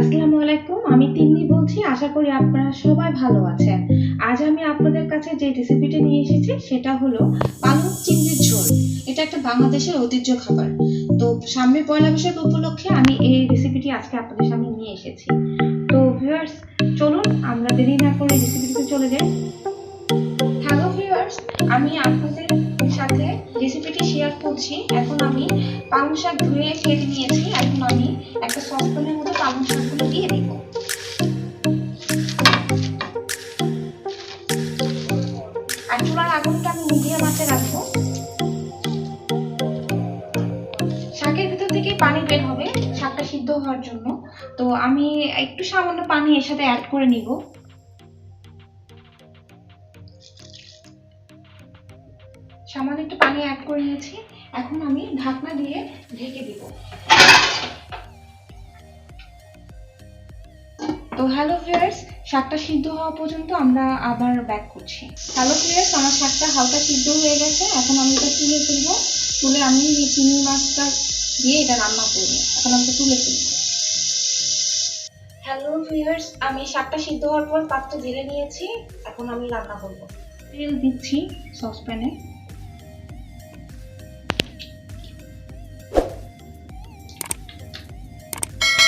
আসসালামু আলাইকুম, আমি তিন্নি বলছি। আশা করি আপনারা সবাই ভালো আছেন। আজ আমি আপনাদের কাছে যে রেসিপিটি নিয়ে এসেছি সেটা হলো পালং চিংড়ির ঝোল। এটা একটা বাংলাদেশের ঐতিহ্য খাবার। তো সামনে পয়লা বৈশাখ উপলক্ষে আমি এই রেসিপিটি আজকে আপনাদের সামনে নিয়ে এসেছি। তো ভিউয়ার্স, চলুন আমরা দেরি না করে রেসিপিটিতে চলে যাই। হ্যালো ভিউয়ার্স, আমি আপনাদের সাথে রেসিপিটি শেয়ার করছি। এখন আমি পালং শাক ধুয়ে কেটে নিয়েছি। এখন আমি একটা সসপ্যানের মধ্যে পালং শাকগুলো দিয়ে দিব। আর চুলার আগুনটা আমি মিডিয়াম আঁচে রাখবো। শাকের ভিতর থেকে পানি বের হবে শাকটা সিদ্ধ হওয়ার জন্য। তো আমি একটু সামান্য পানি এর সাথে অ্যাড করে নিব। সামান্য একটু পানি অ্যাড করে নিয়েছি। এখন আমি ঢাকনা দিয়ে ঢেকে দিব। তো হ্যালো ভিউয়ার্স, শাকটা সিদ্ধ হওয়া পর্যন্ত আমরা আবার ব্যাক করছি। হ্যালো ভিউয়ার্স, আমার শাকটা হালকা সিদ্ধ হয়ে গেছে। এখন আমি এটা তুলে ফেলবো। তুলে আমি চিংড়ি মাছটা দিয়ে এটা রান্না করবো। এখন আমি তুলে ফেলবো। হ্যালো ভিউয়ার্স, আমি শাকটা সিদ্ধ হওয়ার পর পাত্রে ঢেলে নিয়েছি। এখন আমি রান্না করবো। তেল দিচ্ছি সসপ্যানে।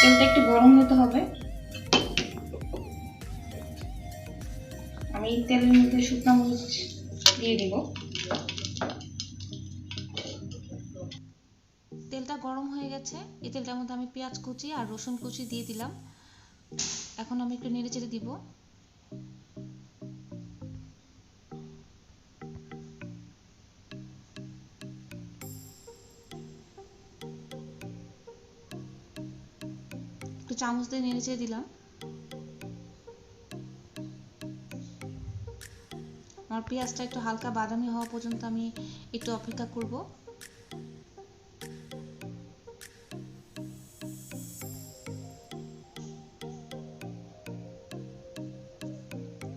তেলটা একটু গরম হতে হবে। আমি তেলের মধ্যে শুকনো মরিচ দিয়ে দিব। তেলটা গরম হয়ে গেছে। এই তেলটার মধ্যে আমি পেঁয়াজ কুচি আর রসুন কুচি দিয়ে দিলাম। এখন আমি একটু নেড়ে চেড়ে দিব। একটু চামচ দিয়ে নেড়ে চেড়ে দিলাম। আমার পেঁয়াজটা একটু হালকা বাদামি হওয়া পর্যন্ত আমি একটু অপেক্ষা করব।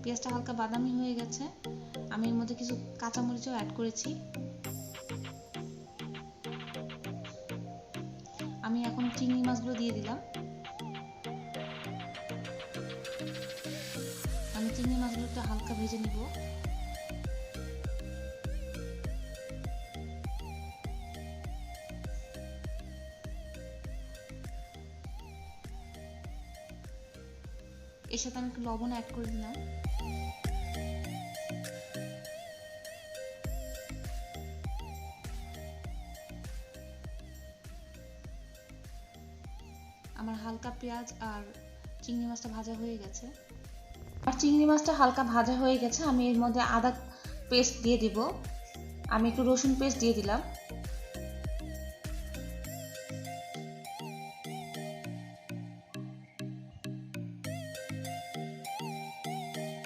পেঁয়াজটা হালকা বাদামি হয়ে গেছে। আমি এর মধ্যে কিছু কাঁচামরিচও অ্যাড করেছি। আমি এখন চিংড়ি মাছগুলো দিয়ে দিলাম। আমি চিংড়ি মাছগুলো একটু হালকা ভেজে নিব। এর সাথে আমি একটু লবণ অ্যাড করে দিলাম। আমার হালকা পেঁয়াজ আর চিংড়ি মাছটা ভাজা হয়ে গেছে। আর চিংড়ি মাছটা হালকা ভাজা হয়ে গেছে। আমি এর মধ্যে আদা পেস্ট দিয়ে দিব। আমি একটু রসুন পেস্ট দিয়ে দিলাম।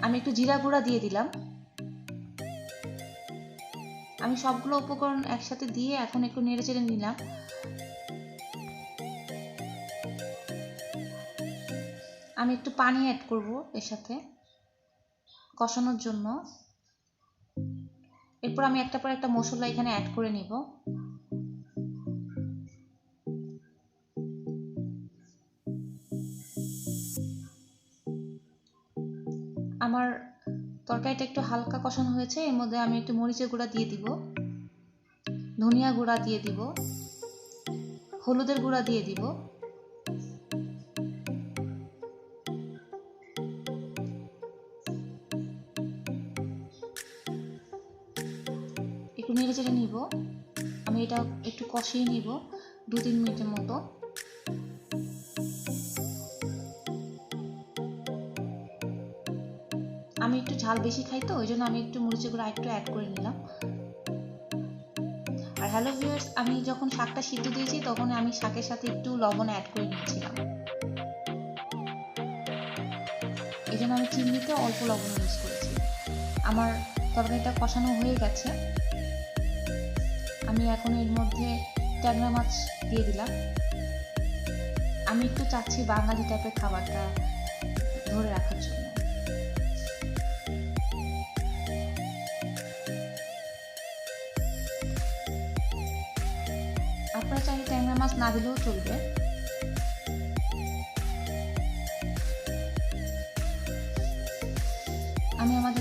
আমি একটু জিরা গুঁড়া দিয়ে দিলাম। আমি সবগুলো উপকরণ একসাথে দিয়ে এখন একটু নেড়ে চেড়ে নিলাম। আমি একটু পানি অ্যাড করব এর সাথে কষানোর জন্য। এরপর আমি একটা পর একটা মশলা এখানে অ্যাড করে নিব। আমার তরকারিটা একটু হালকা কষানো হয়েছে। এর মধ্যে আমি একটু মরিচের গুঁড়া দিয়ে দিব, ধনিয়া গুঁড়া দিয়ে দিব, হলুদের গুঁড়া দিয়ে দিব। একটু নেড়ে চেড়ে নিব। আমি এটা একটু কষিয়ে নিব 2-3 মিনিটের মতো। আমি একটু ঝাল বেশি খাই, তো ওই জন্য আমি একটু মরিচের গুঁড়া একটু অ্যাড করে নিলাম। আর হ্যালো ভিউয়ার্স, আমি যখন শাকটা সিদ্ধ দিয়েছি তখন আমি শাকের সাথে একটু লবণ অ্যাড করে নিয়েছিলাম। এই জন্য আমি চিংড়িতে অল্প লবণ ইউজ করেছি। আমার তরকারিটা কষানো হয়ে গেছে। আমি এখন এর মধ্যে ট্যাংরা মাছ দিয়ে দিলাম। আমি একটু চাচ্ছি বাঙালি টাইপের খাবারটা ধরে রাখার জন্য। আপনারা চাইলে ট্যাংরা মাছ না দিলেও চলবে।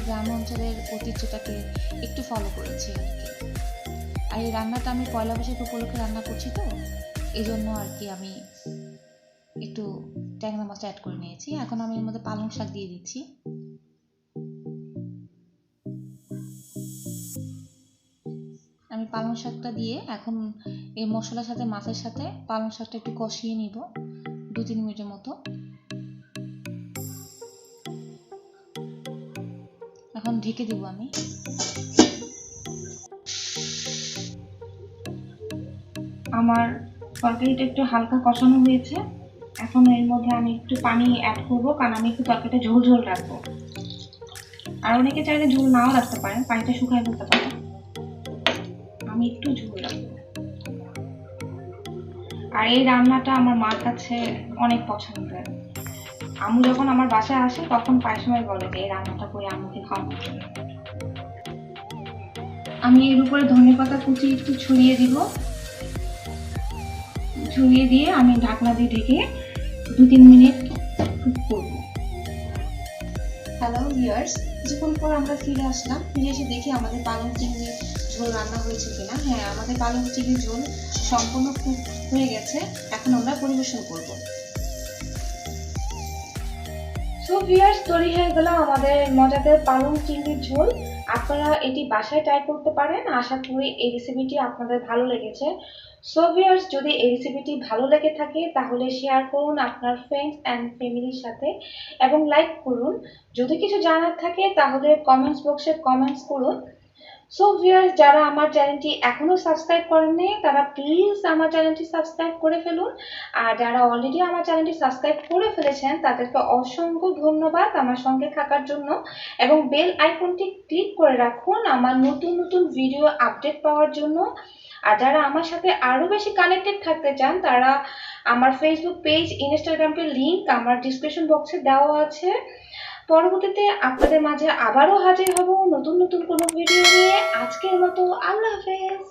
গ্রাম অঞ্চলের ঐতিহ্যটাকে একটু ফলো করেছি আর কি। আর এই রান্নাটা আমি পয়লা বৈশাখ উপলক্ষে রান্না করছি তো, এই জন্য আর কি আমি একটু ট্যাংরা মাছ অ্যাড করে নিয়েছি। এখন আমি এর মধ্যে পালং শাক দিয়ে দিচ্ছি। আমি পালং শাকটা দিয়ে এখন এই মশলার সাথে মাছের সাথে পালং শাকটা একটু কষিয়ে নিব 2-3 মিনিটের মতো। এখন ঢেকে দিব আমি। আমার তরকারিটা একটু হালকা কষানো হয়েছে, এখন এর মধ্যে আমি একটু পানি অ্যাড করবো, কারণ আমি একটু তরকারিটা ঝোল ঝোল রাখবো। আর অনেকে চাইলে ঝোল নাও রাখতে পারেন, পানিটা শুকায় ফেলতে পারেন, আমি একটু ঝোল রাখবো। আর এই রান্নাটা আমার মার কাছে অনেক পছন্দের। আম্মু যখন আমার বাসায় আসে তখন প্রায় সময় বলে যে এই রান্নাটা করে আম্মুকে খাওয়ানোর জন্য। আমি এর উপরে ধনেপাতা কুচি একটু ছড়িয়ে দিব, ছড়িয়ে দিয়ে আমি ঢাকনা দিয়ে ঢেকে 2-3 মিনিট কুক করব। হ্যালো ভিউয়ার্স, কিছুক্ষণ পর আমরা ফিরে আসলাম। ফিরে এসে দেখি আমাদের পালং চিংড়ির ঝোল রান্না হয়েছে কিনা। হ্যাঁ, আমাদের পালং চিংড়ির ঝোল সম্পূর্ণ কুক হয়ে গেছে। এখন আমরা পরিবেশন করব। সো ভিউয়ার্স, তৈরি হয়ে গেল আমাদের মজাদার পালং চিংড়ির ঝোল। আপনারা এটি বাসায় ট্রাই করতে পারেন। আশা করি এই রেসিপিটি আপনাদের ভালো লেগেছে। সো ভিউয়ার্স, যদি এই রেসিপিটি ভালো লেগে থাকে তাহলে শেয়ার করুন আপনার ফ্রেন্ডস অ্যান্ড ফ্যামিলির সাথে এবং লাইক করুন। যদি কিছু জানার থাকে তাহলে কমেন্টস বক্সে কমেন্টস করুন। সো ভিউয়ার্স, যারা আমার চ্যানেলটি এখনো সাবস্ক্রাইব করেননি তারা প্লিজ আমার চ্যানেলটি সাবস্ক্রাইব করে ফেলুন। আর যারা অলরেডি আমার চ্যানেলটি সাবস্ক্রাইব করে ফেলেছেন তাদেরকে অসংখ্য ধন্যবাদ আমার সঙ্গে থাকার জন্য, এবং বেল আইকনটি ক্লিক করে রাখুন আমার নতুন নতুন ভিডিও আপডেট পাওয়ার জন্য। আর যারা আমার সাথে আরো বেশি কানেক্টেড থাকতে চান তারা আমার ফেসবুক পেজ, ইনস্টাগ্রাম এর লিংক আমার ডেসক্রিপশন বক্সে দেওয়া আছে। পরবর্তীতে আপনাদের মাঝে আবারও হাজির হব নতুন নতুন কোনো ভিডিও নিয়ে। আজকের মতো আল্লাহ হাফেজ।